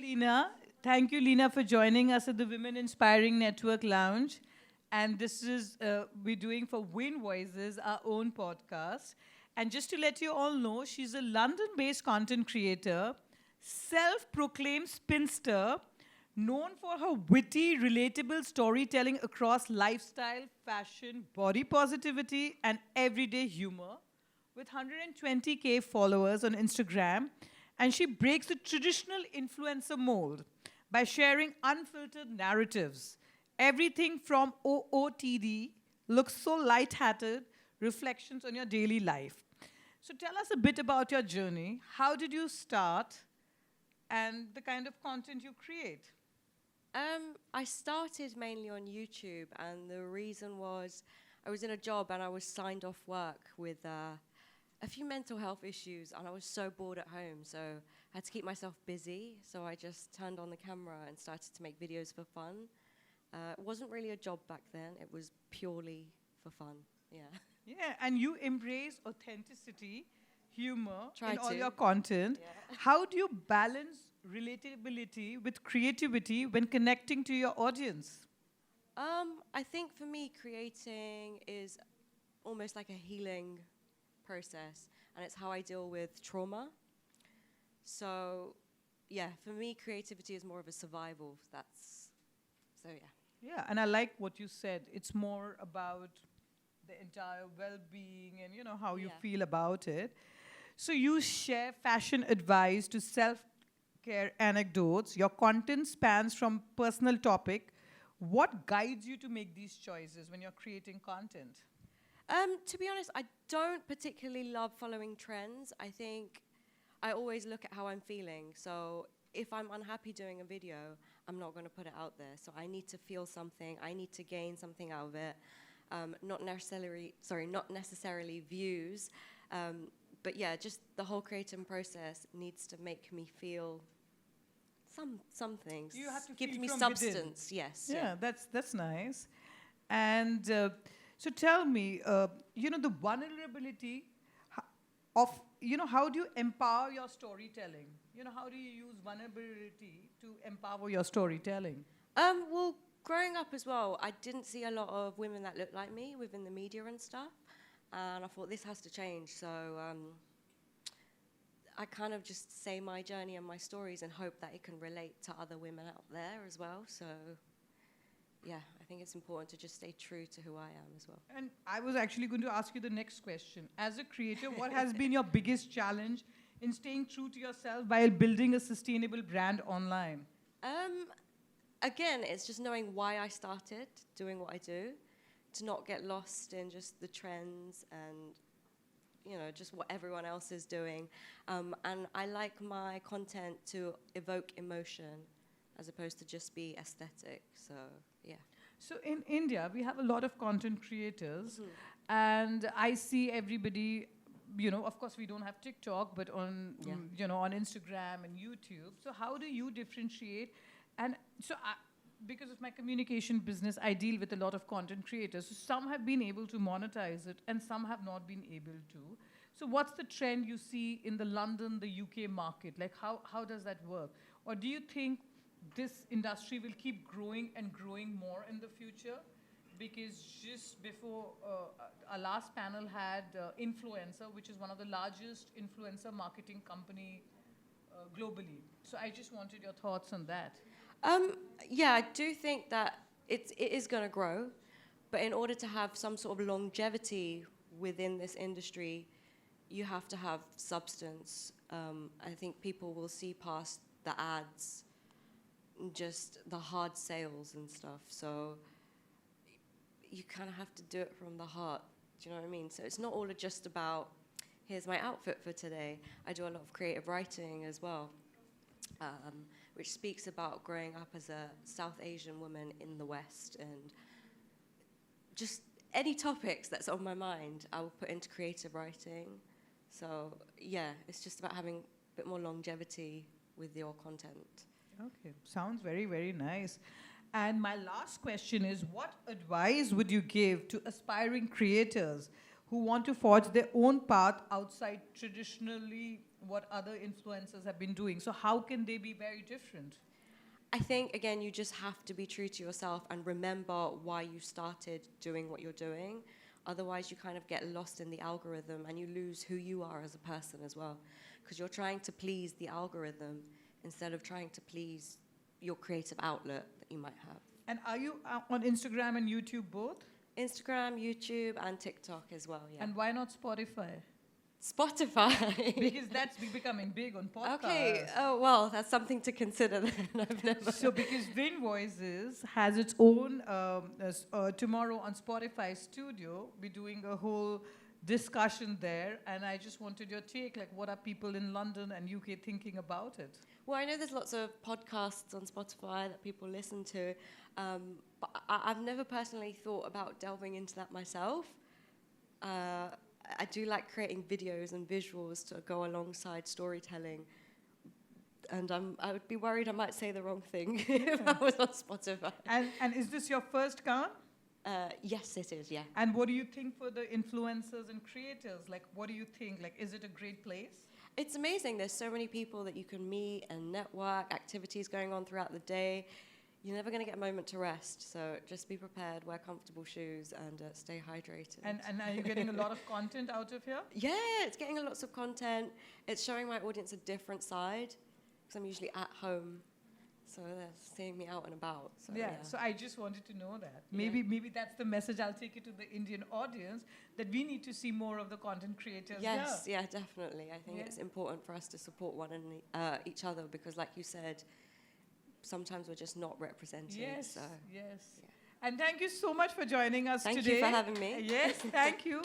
Lina. Thank you, Lina, for joining us at the Women Inspiring Network Lounge. And this is, we're doing for Win Voices, our own podcast. And just to let you all know, she's a London based content creator, self proclaimed spinster, known for her witty, relatable storytelling across lifestyle, fashion, body positivity, and everyday humor. With 120K followers on Instagram, and she breaks the traditional influencer mold by sharing unfiltered narratives. Everything from OOTD looks so light-hearted, reflections on your daily life. So tell us a bit about your journey. How did you start and the kind of content you create? I started mainly on YouTube, and the reason was I was in a job and I was signed off work with a few mental health issues, and I was so bored at home, so I had to keep myself busy. So I just turned on the camera and started to make videos for fun. It wasn't really a job back then; it was purely for fun. Yeah. Yeah, and you embrace authenticity, humor Try in all to. your content. Yeah. How do you balance relatability with creativity when connecting to your audience? I think for me, creating is almost like a healing process, and it's how I deal with trauma. So, yeah, for me, creativity is more of a survival. That's so yeah. Yeah, and I like what you said. It's more about the entire well-being and how you Yeah. feel about it. So you share fashion advice to self-care anecdotes. Your content spans from personal topic. What guides you to make these choices when you're creating content? To be honest, I don't particularly love following trends. I think I always look at how I'm feeling. So if I'm unhappy doing a video, I'm not going to put it out there. So I need to feel something. I need to gain something out of it. Not necessarily views. But yeah, just the whole creating process needs to make me feel some things. You have to Gives feel me from substance. Yes. Yeah, that's nice. And so tell me, the vulnerability of, how do you empower your storytelling? How do you use vulnerability to empower your storytelling? Well, growing up as well, I didn't see a lot of women that looked like me within the media and stuff, and I thought this has to change. So I kind of just say my journey and my stories and hope that it can relate to other women out there as well. So yeah, I think it's important to just stay true to who I am as well. And I was actually going to ask you the next question. As a creator, what has been your biggest challenge in staying true to yourself while building a sustainable brand online? Again, it's just knowing why I started doing what I do, to not get lost in just the trends and just what everyone else is doing. And I like my content to evoke emotion as opposed to just be aesthetic. So, yeah. So in India, we have a lot of content creators, and I see everybody. Of course, we don't have TikTok, but on on Instagram and YouTube. So how do you differentiate? And so, because of my communication business, I deal with a lot of content creators. So some have been able to monetize it, and some have not been able to. So what's the trend you see in the London, the UK market? Like how does that work? Or do you think this industry will keep growing and growing more in the future? Because just before, our last panel had Influencer, which is one of the largest influencer marketing company globally. So I just wanted your thoughts on that. Yeah, I do think that it is going to grow, but in order to have some sort of longevity within this industry, you have to have substance. I think people will see past the ads, just the hard sales and stuff. So you kind of have to do it from the heart. Do you know what I mean? So it's not all just about, here's my outfit for today. I do a lot of creative writing as well, which speaks about growing up as a South Asian woman in the West, and just any topics that's on my mind, I will put into creative writing. So yeah, it's just about having a bit more longevity with your content. Okay, sounds very, very nice. And my last question is, what advice would you give to aspiring creators who want to forge their own path outside traditionally what other influencers have been doing. So how can they be very different? I think, again, you just have to be true to yourself and remember why you started doing what you're doing. Otherwise, you kind of get lost in the algorithm and you lose who you are as a person as well. Because you're trying to please the algorithm instead of trying to please your creative outlet that you might have. And are you on Instagram and YouTube both? Instagram, YouTube, and TikTok as well, yeah. And why not Spotify? Spotify. Because that's becoming big on podcasts. Okay, oh, well, that's something to consider then. I've never... So because Win Voices has its own, tomorrow on Spotify Studio, we're doing a whole discussion there, and I just wanted your take, like what are people in London and UK thinking about it? Well, I know there's lots of podcasts on Spotify that people listen to, but I've never personally thought about delving into that myself. I do like creating videos and visuals to go alongside storytelling, and I would be worried I might say the wrong thing if I was on Spotify. And is this your first account? Yes, it is, yeah. And what do you think for the influencers and creators? Like, what do you think? Like, is it a great place? It's amazing. There's so many people that you can meet and network, activities going on throughout the day. You're never going to get a moment to rest, so just be prepared, wear comfortable shoes, and stay hydrated. And are you getting a lot of content out of here? Yeah, it's getting lots of content. It's showing my audience a different side, because I'm usually at home, so they're seeing me out and about. So, yeah, so I just wanted to know that. Maybe that's the message I'll take it to the Indian audience, that we need to see more of the content creators. Yes, yeah, definitely. I think it's important for us to support one and each other, because like you said, sometimes we're just not represented. Yes, so. yes. Yeah. And thank you so much for joining us today. Thank you for having me. Yes, thank you.